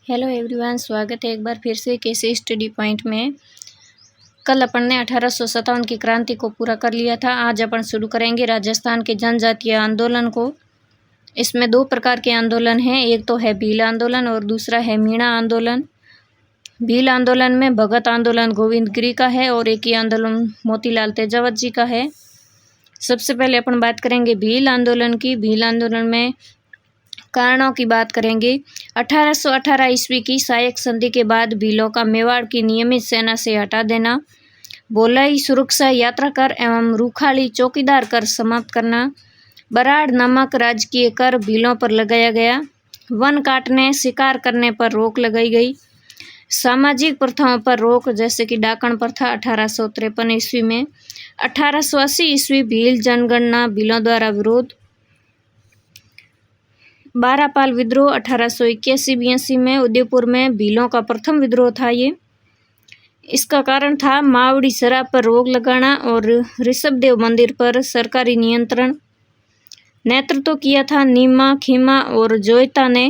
Hello everyone, स्वागत है एक बार फिर से केसी स्टडी पॉइंट में। कल अपन ने 1857 की क्रांति को पूरा कर लिया था। आज अपन शुरू करेंगे राजस्थान के जनजातीय आंदोलन को। इसमें दो प्रकार के आंदोलन हैं, एक तो है भील आंदोलन और दूसरा है मीणा आंदोलन। भील आंदोलन में भगत आंदोलन गोविंद गिरी का है और एक ही आंदोलन मोतीलाल तेजावत जी का है। सबसे पहले अपन बात करेंगे भील आंदोलन की। भील आंदोलन में कारणों की बात करेंगे। 1818 ईस्वी की सायक संधि के बाद भीलों का मेवाड़ की नियमित सेना से हटा देना, भोलाई सुरक्षा यात्रा कर एवं रूखाली चौकीदार कर समाप्त करना, बराड़ नामक राजकीय कर भीलों पर लगाया गया, वन काटने शिकार करने पर रोक लगाई गई, सामाजिक प्रथाओं पर रोक जैसे कि डाकण प्रथा 1853 ईस्वी में, 1880 ईस्वी भील जनगणना भीलों द्वारा विरोध, बारापाल विद्रोह 1881-82 में उदयपुर में भीलों का प्रथम विद्रोह था। इसका कारण था मावड़ी शराब पर रोक लगाना और ऋषभदेव मंदिर पर सरकारी नियंत्रण। नेतृत्व किया था नीमा खीमा और जोयता ने।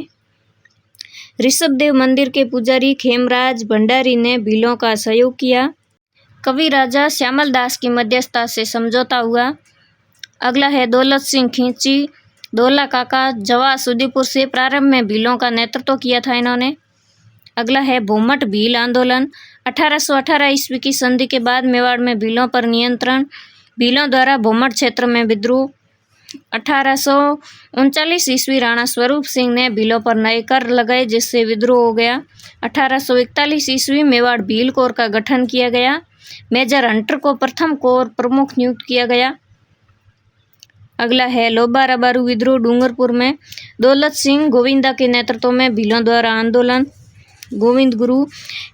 ऋषभदेव मंदिर के पुजारी खेमराज भंडारी ने भीलों का सहयोग किया। कवि राजा श्यामल दास की मध्यस्थता से समझौता हुआ। अगला है दौलत सिंह खींची, दौला काका जवास उदयपुर से प्रारंभ में भीलों का नेतृत्व किया था इन्होंने। अगला है भोमट भील आंदोलन। 1818 ईस्वी की संधि के बाद मेवाड़ में भीलों पर नियंत्रण, भीलों द्वारा भोमट क्षेत्र में विद्रोह। 1839 ईस्वी राणा स्वरूप सिंह ने भीलों पर नए कर लगाए जिससे विद्रोह हो गया। 1841 ईस्वी मेवाड़ भील कोर का गठन किया गया। मेजर हंटर को प्रथम कोर प्रमुख नियुक्त किया गया। अगला है लोबा रबारू विद्रोह डूंगरपुर में। दौलत सिंह गोविंदा के नेतृत्व में भीलों द्वारा आंदोलन। गोविंद गुरु,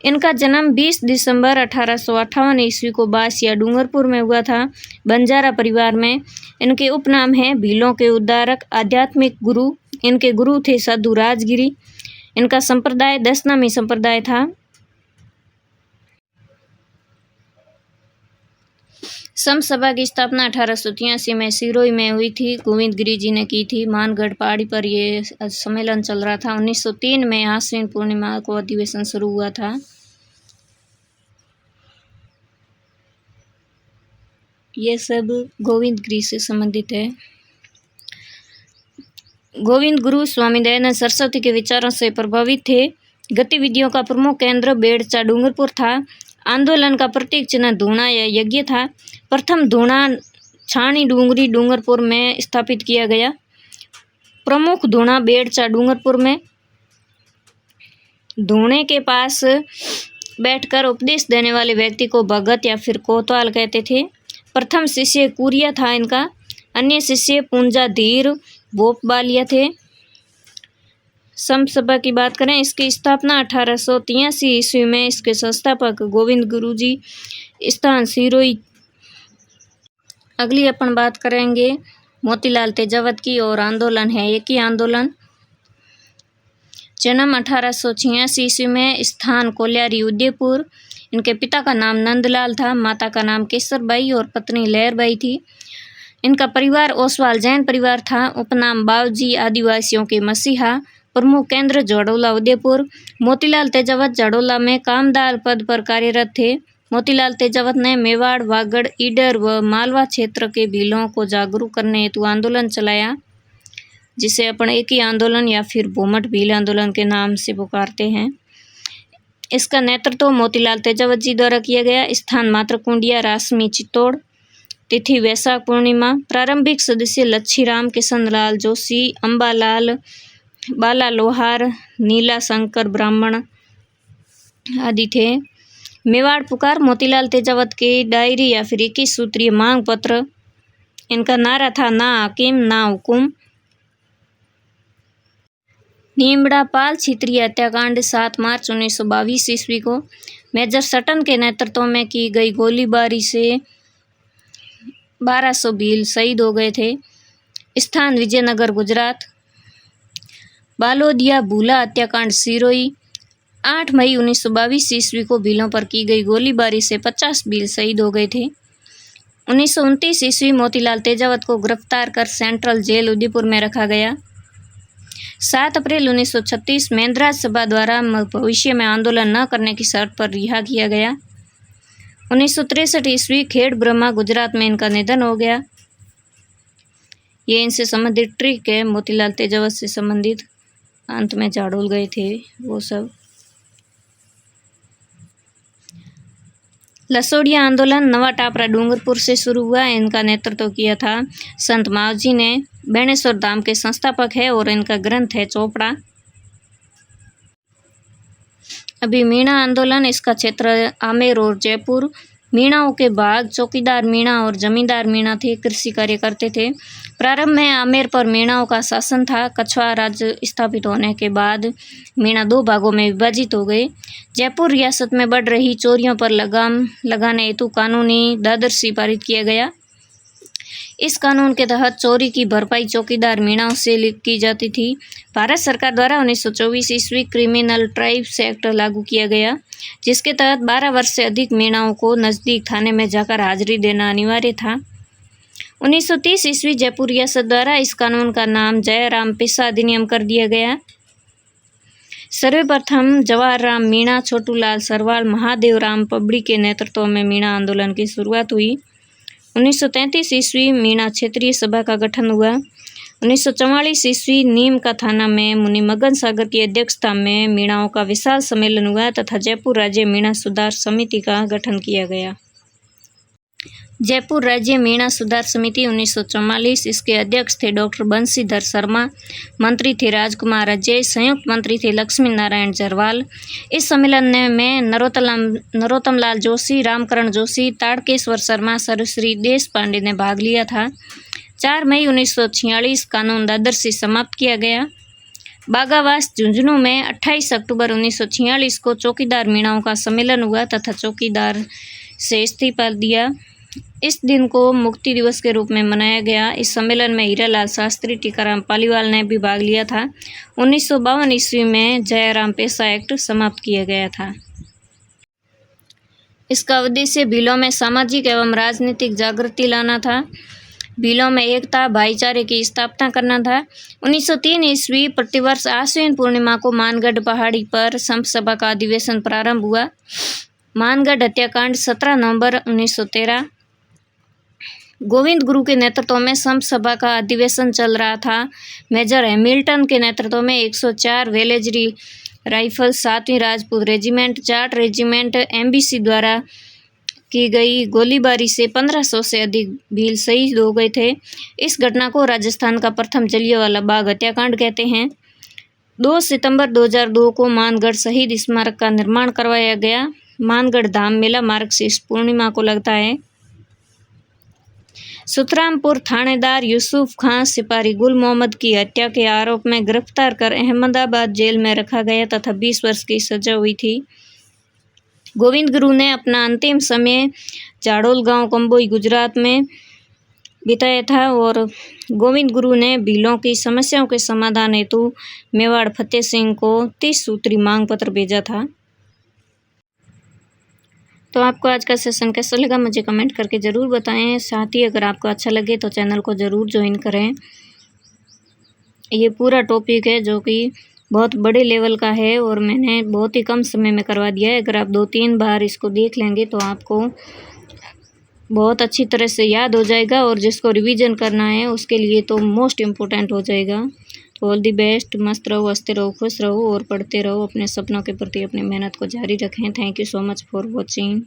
इनका जन्म 20 दिसंबर 1858 ईस्वी को बासिया डूंगरपुर में हुआ था, बंजारा परिवार में। इनके उपनाम हैं भीलों के उद्धारक, आध्यात्मिक गुरु। इनके गुरु थे साधु राजगिरी। इनका संप्रदाय दशनामी संप्रदाय था। सम सभा की स्थापना 1883 में सिरोही में हुई थी, गोविंद गिरी जी ने की थी। मानगढ़ पहाड़ी पर ये सम्मेलन चल रहा था। 1903 में आश्विन पूर्णिमा को अधिवेशन शुरू हुआ था। ये सब गोविंद गिरी से संबंधित है। गोविंद गुरु स्वामी दयानंद सरस्वती के विचारों से प्रभावित थे। गतिविधियों का प्रमुख केंद्र बेड़चा डूंगरपुर था। आंदोलन का प्रतीक चिन्ह धूणा या यज्ञ था। प्रथम धूणा छाणी डूंगरी डूंगरपुर में स्थापित किया गया। प्रमुख धूणा बेड़चा डूंगरपुर में। धूणे के पास बैठकर उपदेश देने वाले व्यक्ति को भगत या फिर कोतवाल कहते थे। प्रथम शिष्य कुरिया था इनका। अन्य शिष्य पुंजा धीर भोपबालिया थे। सम सभा की बात करें, इसकी स्थापना 1883 ईस्वी में। इसके संस्थापक गोविंद गुरु जी, स्थान सिरोही। अगली अपन बात करेंगे मोतीलाल तेजावत की और आंदोलन है एक ही आंदोलन। जन्म 1886 ईस्वी में, स्थान कोल्यारी उदयपुर। इनके पिता का नाम नंदलाल था, माता का नाम केसरबाई और पत्नी लहरबाई थी। इनका परिवार ओसवाल जैन परिवार था। उपनाम बावजी, आदिवासियों के मसीहा। प्रमुख केंद्र जाडोला उदयपुर। मोतीलाल तेजावत जाडोला में कामदार पद पर कार्यरत थे। मोतीलाल तेजावत ने मेवाड़, वागड़, ईडर व मालवा क्षेत्र के भीलों को जागरूक करने हेतु आंदोलन चलाया, जिसे अपन एक ही आंदोलन या फिर भोमट भील आंदोलन के नाम से पुकारते हैं। इसका नेतृत्व मोतीलाल तेजावत जी द्वारा किया गया। स्थान मातृकुंडिया, रासमी, चित्तौड़। तिथि वैशाख पूर्णिमा। प्रारंभिक सदस्य लच्छीराम, किशनलाल जोशी, अम्बालाल, बाला लोहार, नीला शंकर ब्राह्मण आदि थे। मेवाड़ पुकार मोतीलाल तेजावत के डायरी या फिर 21 सूत्रीय मांग पत्र। इनका नारा था ना हाकिम ना हुकुम। नीमड़ा पाल क्षेत्रीय हत्याकांड 7 मार्च 1922 ईस्वी को मेजर सटन के नेतृत्व में की गई गोलीबारी से 1200 भील शहीद हो गए थे। स्थान विजयनगर गुजरात। बालोदिया भूला हत्याकांड सिरोही। 8 मई 1922 ईस्वी को भीलों पर की गई गोलीबारी से 50 भील शहीद हो गए थे। 1929 ईस्वी मोतीलाल तेजावत को गिरफ्तार कर सेंट्रल जेल उदयपुर में रखा गया। 7 अप्रैल 1936 मेंदराज सभा द्वारा भविष्य में आंदोलन न करने की शर्त पर रिहा किया गया। 1963 ईस्वी खेड़ ब्रह्मा गुजरात में इनका निधन हो गया। ये इनसे संबंधित ट्रिक है, मोतीलाल तेजावत से संबंधित। अंत में झाड़ोल गए थे वो सब। लसोड़िया आंदोलन नवा टापरा डूंगरपुर से शुरू हुआ। इनका नेतृत्व किया था संत मावजी ने। बेणेश्वर धाम के संस्थापक है और इनका ग्रंथ है चोपड़ा। अभी मीणा आंदोलन, इसका क्षेत्र आमेर और जयपुर। मीणाओं के भाग चौकीदार मीणा और जमींदार मीणा थे, कृषि कार्य करते थे। प्रारंभ में आमेर पर मीणाओं का शासन था। कछवा राज्य स्थापित होने के बाद मीणा 2 भागों में विभाजित हो गए। जयपुर रियासत में बढ़ रही चोरियों पर लगाम लगाने हेतु कानूनी दादरसी पारित किया गया। इस कानून के तहत चोरी की भरपाई चौकीदार मीणाओं से की जाती थी। भारत सरकार द्वारा 1924 ईस्वी क्रिमिनल ट्राइब्स एक्ट लागू किया गया, जिसके तहत 12 वर्ष से अधिक मीणाओं को नज़दीक थाने में जाकर हाजिरी देना अनिवार्य था। 1930 ईस्वी जयपुर रियासत द्वारा इस कानून का नाम जयराम पेशा अधिनियम कर दिया गया। सर्वप्रथम जवाहर राम मीणा, छोटूलाल सरवाल, महादेव राम पबड़ी के नेतृत्व में मीणा आंदोलन की शुरुआत हुई। 1933 ईस्वी मीणा क्षेत्रीय सभा का गठन हुआ। 1944 ईस्वी नीम का थाना में मुनि मगन सागर की अध्यक्षता में मीणाओं का विशाल सम्मेलन हुआ तथा जयपुर राज्य मीणा सुधार समिति का गठन किया गया। जयपुर राज्य मीणा सुधार समिति 1944, इसके अध्यक्ष थे डॉक्टर बंशीधर शर्मा, मंत्री थे राजकुमार अजय, संयुक्त मंत्री थे लक्ष्मी नारायण जरवाल। इस सम्मेलन में नरोत्तम लाल जोशी, रामकरण जोशी, ताड़केश्वर शर्मा, सर्वश्री देश पांडे ने भाग लिया था। 4 मई 1946 कानून दादर से समाप्त किया गया। बागावास झुंझुनू में 28 अक्टूबर 1946 को चौकीदार मीणाओं का सम्मेलन हुआ तथा चौकीदार से इस्तीफा दिया। इस दिन को मुक्ति दिवस के रूप में मनाया गया। इस सम्मेलन में हीरालाल शास्त्री, टीकाराम पालीवाल ने भी भाग लिया था। 1952 ईस्वी में जयराम पेशा एक्ट समाप्त किया गया था। इसका उद्देश्य भीलों में सामाजिक एवं राजनीतिक जागृति लाना था। भीलों में एकता, भाईचारे की स्थापना करना था। 1903 ईस्वी प्रतिवर्ष आश्विन पूर्णिमा को मानगढ़ पहाड़ी पर संप सभा का अधिवेशन प्रारंभ हुआ। मानगढ़ हत्याकांड 17 नवंबर 1913। गोविंद गुरु के नेतृत्व में संप सभा का अधिवेशन चल रहा था। मेजर हैमिल्टन के नेतृत्व में 104 वेलेजरी राइफल, 7वीं Rajput regiment, Jat regiment, MBC द्वारा की गई गोलीबारी से 1500 से अधिक भील शहीद हो गए थे। इस घटना को राजस्थान का प्रथम जलियांवाला बाग हत्याकांड कहते हैं। 2 सितंबर 2002 को मानगढ़ शहीद स्मारक का निर्माण करवाया गया। मानगढ़ धाम मेला मार्गशीर्ष पूर्णिमा को लगता है। सुतरामपुर थानेदार यूसुफ खां सिपाही गुल मोहम्मद की हत्या के आरोप में गिरफ्तार कर अहमदाबाद जेल में रखा गया तथा 20 वर्ष की सजा हुई थी। गोविंद गुरु ने अपना अंतिम समय झाड़ोल गांव कंबोई गुजरात में बिताया था और गोविंद गुरु ने भीलों की समस्याओं के समाधान हेतु मेवाड़ फतेह सिंह को 30 सूत्री मांग पत्र भेजा था। तो आपको आज का सेशन कैसा लगा मुझे कमेंट करके ज़रूर बताएं। साथ ही अगर आपको अच्छा लगे तो चैनल को ज़रूर ज्वाइन करें। ये पूरा टॉपिक है जो कि बहुत बड़े लेवल का है और मैंने बहुत ही कम समय में करवा दिया है। अगर आप 2-3 बार इसको देख लेंगे तो आपको बहुत अच्छी तरह से याद हो जाएगा और जिसको रिवीजन करना है उसके लिए तो मोस्ट इम्पोर्टेंट हो जाएगा। तो ऑल दी बेस्ट। मस्त रहो, हंसते रहो, खुश रहो और पढ़ते रहो। अपने सपनों के प्रति अपनी मेहनत को जारी रखें। Thank you so much for watching.